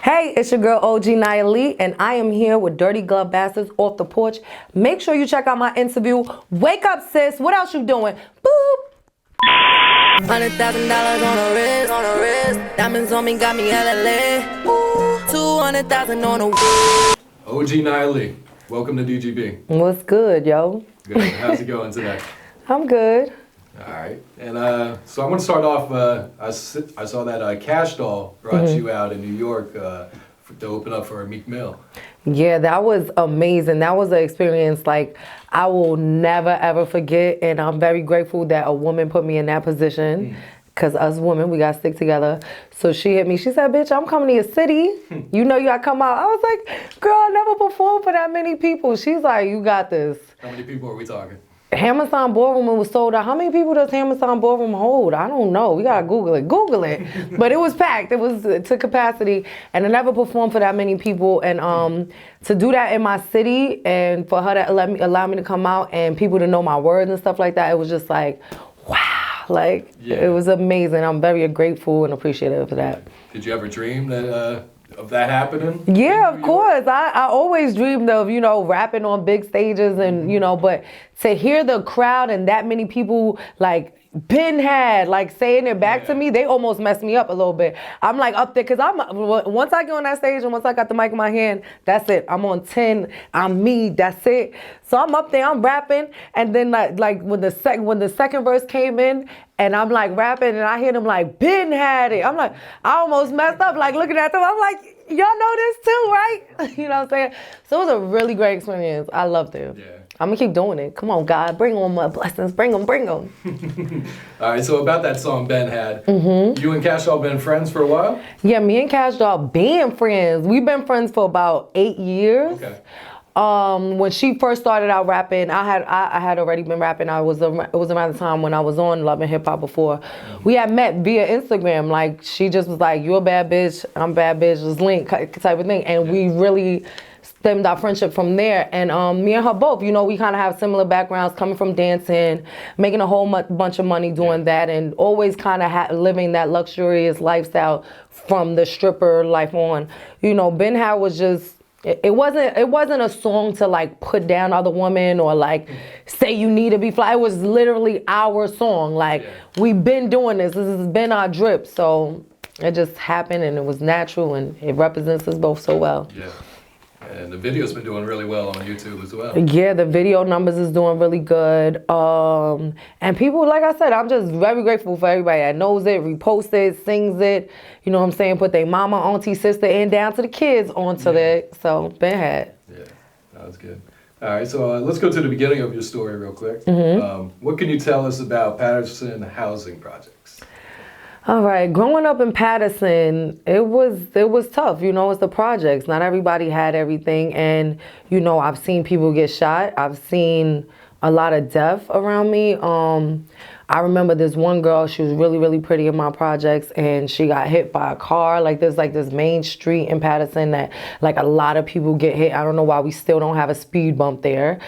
Hey, it's your girl OG Nya Lee, and I am here with Dirty Glove Bastards off the porch. Make sure you check out my interview. Wake up, sis. What else you doing? Boop. $100,000 on a wrist. Diamonds on me got me hella lit. 200,000 on a OG Nya Lee, welcome to DGB. What's good, yo? Good. How's it going today? I'm good. All right. And so I'm going to start off. I saw that Kash Doll brought you out in New York to open up for Meek Mill. Yeah, that was amazing. That was an experience like I will never ever forget, and I'm very grateful that a woman put me in that position. Because us women, we got to stick together. So she hit me. She said, bitch, I'm coming to your city. You know you got to come out. I was like, girl, I never performed for that many people. She's like, you got this. How many people are we talking? Hammerstein Ballroom, it was sold out. How many people does Hammerstein Ballroom hold? I don't know. We got to Google it. Google it. But it was packed. It was to capacity. And I never performed for that many people. And to do that in my city and for her to allow me to come out and people to know my words and stuff like that, it was just like, wow. Like, It was amazing. I'm very grateful and appreciative for that. Did you ever dream that of that happening? Yeah, of course. I always dreamed of, rapping on big stages and, but to hear the crowd and that many people, like, Ben had, like, saying it back to me, they almost messed me up a little bit. I'm, like, up there, because once I get on that stage and once I got the mic in my hand, that's it. I'm on 10. I'm me. That's it. So I'm up there. I'm rapping. And then, like when the second verse came in, and I'm, like, rapping, and I hear them, like, Ben had it. I'm, like, I almost messed up, like, looking at them. I'm, like, y'all know this, too, right? You know what I'm saying? So it was a really great experience. I loved it. Yeah. I'm going to keep doing it. Come on, God. Bring on my blessings. Bring them. All right, so about that song Ben had, you and Kash Doll been friends for a while? Yeah, me and Kash Doll being friends. We've been friends for about 8 years. Okay. When she first started out rapping, I had already been rapping. It was around the time when I was on Love and Hip Hop before. We had met via Instagram. Like, she just was like, "You're a bad bitch, I'm a bad bitch, let's link," type of thing. And we really stemmed our friendship from there. And me and her both, we kind of have similar backgrounds, coming from dancing, making a whole bunch of money doing that, and always kind of living that luxurious lifestyle from the stripper life on. Ben Had was just, it wasn't a song to, like, put down other women or, like, say you need to be fly. It was literally our song. Like, we've been doing this. This has been our drip. So it just happened, and it was natural, and it represents us both so well. Yeah. And the video's been doing really well on YouTube as well. Yeah, the video numbers is doing really good. And people, like I said, I'm just very grateful for everybody that knows it, reposts it, sings it. You know what I'm saying? Put their mama, auntie, sister, and down to the kids onto it. So, Ben Had. Yeah, that was good. All right, so let's go to the beginning of your story real quick. What can you tell us about Paterson housing projects? All right, growing up in Paterson, it was tough. It's the projects. Not everybody had everything, and I've seen people get shot. I've seen a lot of death around me. I remember this one girl. She was really, really pretty in my projects, and she got hit by a car. Like, there's like this main street in Paterson that, like, a lot of people get hit. I don't know why we still don't have a speed bump there,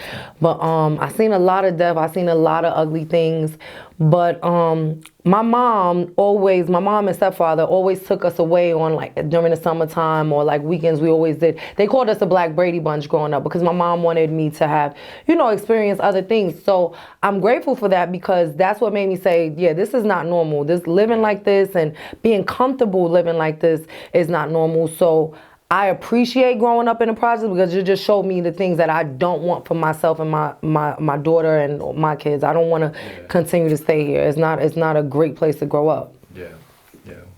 but I seen a lot of death. I seen a lot of ugly things. But my mom and stepfather always took us away on, like, during the summertime or, like, weekends. We always did. They called us the Black Brady Bunch growing up because my mom wanted me to have, experience other things. So I'm grateful for that, because that's what made me say, yeah, this is not normal. This living like this and being comfortable living like this is not normal. So I appreciate growing up in the project, because it just showed me the things that I don't want for myself and my daughter and my kids. I don't want to continue to stay here. It's not a great place to grow up. Yeah.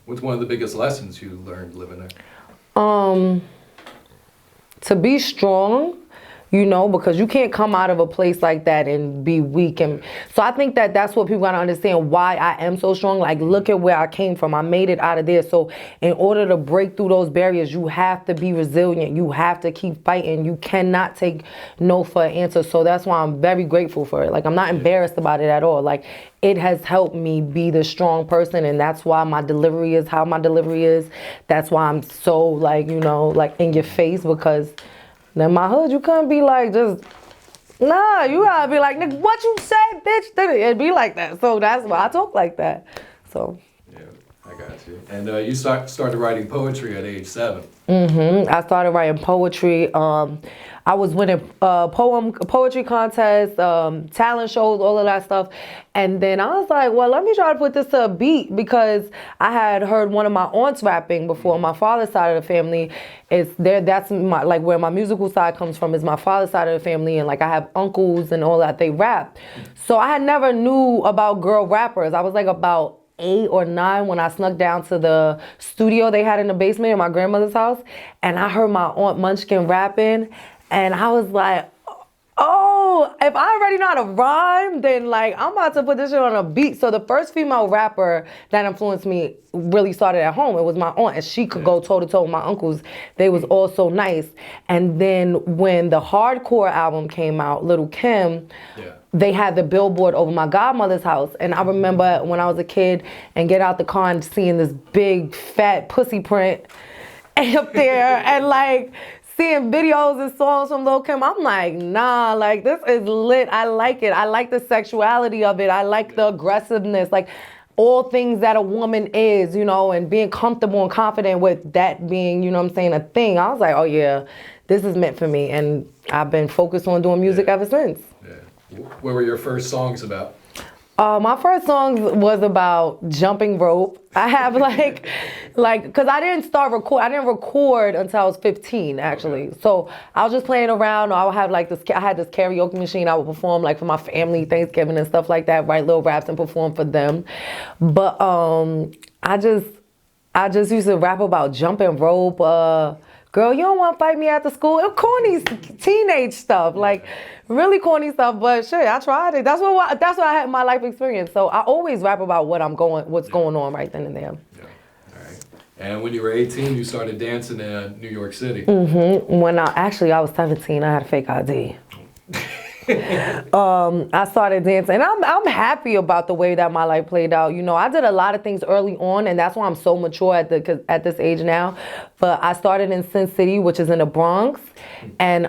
What's one of the biggest lessons you learned living there? To be strong. Because you can't come out of a place like that and be weak. And so I think that that's what people gotta understand, why I am so strong. Like, look at where I came from. I made it out of there. So in order to break through those barriers, you have to be resilient. You have to keep fighting. You cannot take no for an answer. So that's why I'm very grateful for it. Like, I'm not embarrassed about it at all. Like, it has helped me be the strong person, and that's why my delivery is how my delivery is. That's why I'm so, like, like, in your face, because now, my hood, you couldn't be like, just, nah, you gotta be like, nigga, what you said, bitch? It'd be like that. So that's why I talk like that. So. Yeah, I got you. And you started writing poetry at age 7. I started writing poetry. I was winning poetry contests, talent shows, all of that stuff. And then I was like, well, let me try to put this to a beat, because I had heard one of my aunts rapping before. My father's side of the family is there. That's my, like, where my musical side comes from, is my father's side of the family. And like, I have uncles and all that, they rap. So I had never knew about girl rappers. I was like about 8 or 9 when I snuck down to the studio they had in the basement in my grandmother's house, and I heard my aunt Munchkin rapping, and I was like, oh, if I already know how to rhyme, then like I'm about to put this shit on a beat. So the first female rapper that influenced me really started at home. It was my aunt, and she could go toe to toe with my uncles. They was all so nice. And then when the hardcore album came out, Little Kim, they had the billboard over my godmother's house. And I remember when I was a kid and get out the car and seeing this big fat pussy print up there, and like seeing videos and songs from Lil' Kim. I'm like, nah, like this is lit. I like it. I like the sexuality of it. I like the aggressiveness, like all things that a woman is, you know, and being comfortable and confident with that being, you know what I'm saying, a thing. I was like, oh yeah, this is meant for me. And I've been focused on doing music ever since. What were your first songs about? My first song was about jumping rope. I have like, cause I didn't record until I was 15 actually. Okay. So I was just playing around. I would have like this, I had this karaoke machine. I would perform like for my family, Thanksgiving and stuff like that, write little raps and perform for them. But I just used to rap about jumping rope. Girl, you don't want to fight me after school. It was corny teenage stuff, like really corny stuff. But shit, I tried it. That's what I had in my life experience. So I always rap about what's going on right then and there. Yeah. All right. And when you were 18, you started dancing in New York City. When I was 17, I had a fake ID. I started dancing, and I'm happy about the way that my life played out. You know, I did a lot of things early on, and that's why I'm so mature at this age now. But I started in Sin City, which is in the Bronx, and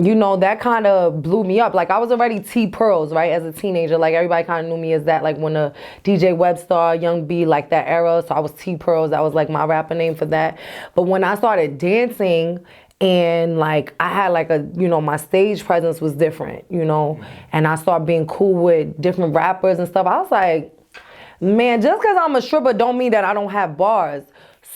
you know, that kind of blew me up. Like I was already T-Pearls, right, as a teenager. Like everybody kind of knew me as that, like when the DJ Webstar, Young B, like that era. So I was T-Pearls. That was like my rapper name for that. But when I started dancing, and like I had like my stage presence was different, you know, and I started being cool with different rappers and stuff. I was like, man, just because I'm a stripper don't mean that I don't have bars.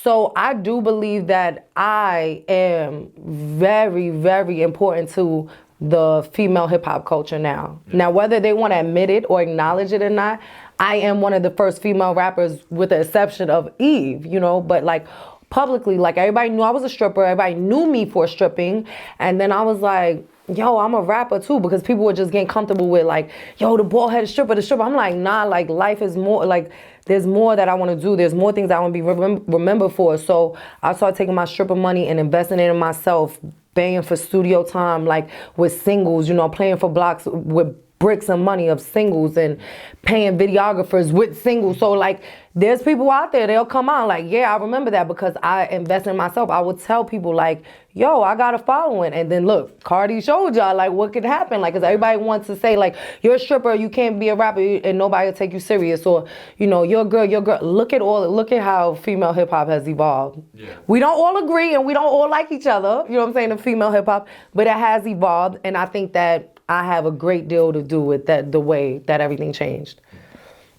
So I do believe that I am very, very important to the female hip hop culture now. Now, whether they want to admit it or acknowledge it or not, I am one of the first female rappers, with the exception of Eve, you know, but like publicly, like everybody knew I was a stripper, everybody knew me for stripping, and then I was like, yo, I'm a rapper too, because people were just getting comfortable with like, yo, the bald-headed stripper, the stripper. I'm like, nah, like life is more, like there's more that I want to do. There's more things I want to be remembered for. So I started taking my stripper money and investing it in myself, paying for studio time, like with singles, you know, playing for blocks with bricks and money of singles, and paying videographers with singles. So like there's people out there, they'll come out like, yeah, I remember that because I invest in myself. I would tell people like, yo, I got a following. And then look, Cardi showed y'all like what could happen. Like, cause everybody wants to say like, you're a stripper, you can't be a rapper and nobody will take you serious. Or, you know, you're a girl. Look at how female hip hop has evolved. Yeah. We don't all agree and we don't all like each other. You know what I'm saying? The female hip hop, but it has evolved. And I think that I have a great deal to do with that, the way that everything changed.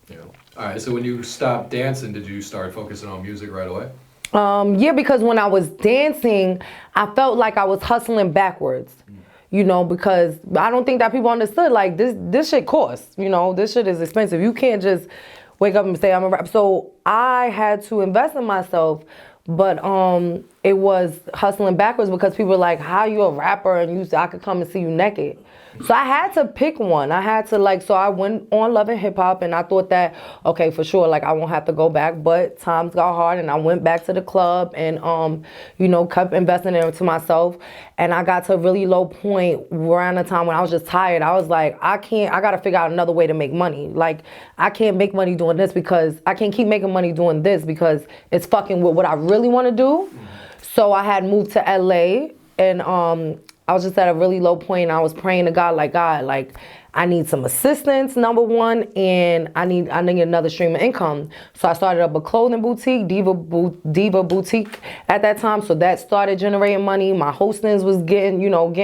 Yeah. All right, so when you stopped dancing, did you start focusing on music right away? Yeah, because when I was dancing, I felt like I was hustling backwards, you know, because I don't think that people understood, like, this shit costs, you know, this shit is expensive. You can't just wake up and say I'm a rapper. So I had to invest in myself, but it was hustling backwards because people were like, how you a rapper and I could come and see you naked? So I had to pick one. So I went on Love and Hip Hop, and I thought that, okay, for sure, like I won't have to go back, but times got hard and I went back to the club and, you know, kept investing into myself. And I got to a really low point around the time when I was just tired. I was like, I got to figure out another way to make money. Like, I can't make money doing this because I can't keep making money doing this because it's fucking with what I really want to do. So I had moved to LA, and I was just at a really low point, and I was praying to God, like, I need some assistance, number one, and I need another stream of income. So I started up a clothing boutique, Diva Boutique at that time. So that started generating money. My hostings was getting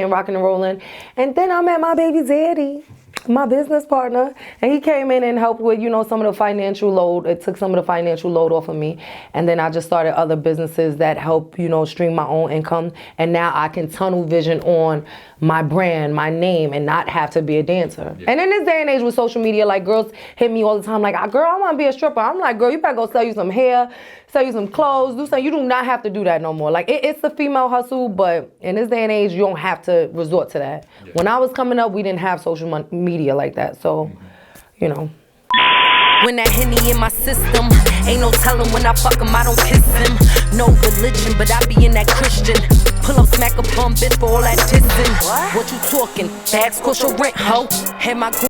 rocking and rolling. And then I met my baby daddy, my business partner, and he came in and helped with, some of the financial load. It took some of the financial load off of me. And then I just started other businesses that help, stream my own income. And now I can tunnel vision on my brand, my name, and not have to be a dancer. Yeah. And in this day and age with social media, like, girls hit me all the time like, girl, I want to be a stripper. I'm like, girl, you better go sell you some hair, sell you some clothes, do something. You do not have to do that no more. Like, it's a female hustle, but in this day and age, you don't have to resort to that. Yeah. When I was coming up, we didn't have social media like that. So, When that Henny in my system, ain't no telling when I fuck him, I don't kiss him. No religion, but I be in that Christian. Pull up, smack a bum, bitch, for all that dissing. What you talking? Bags cost your rent, ho. Had my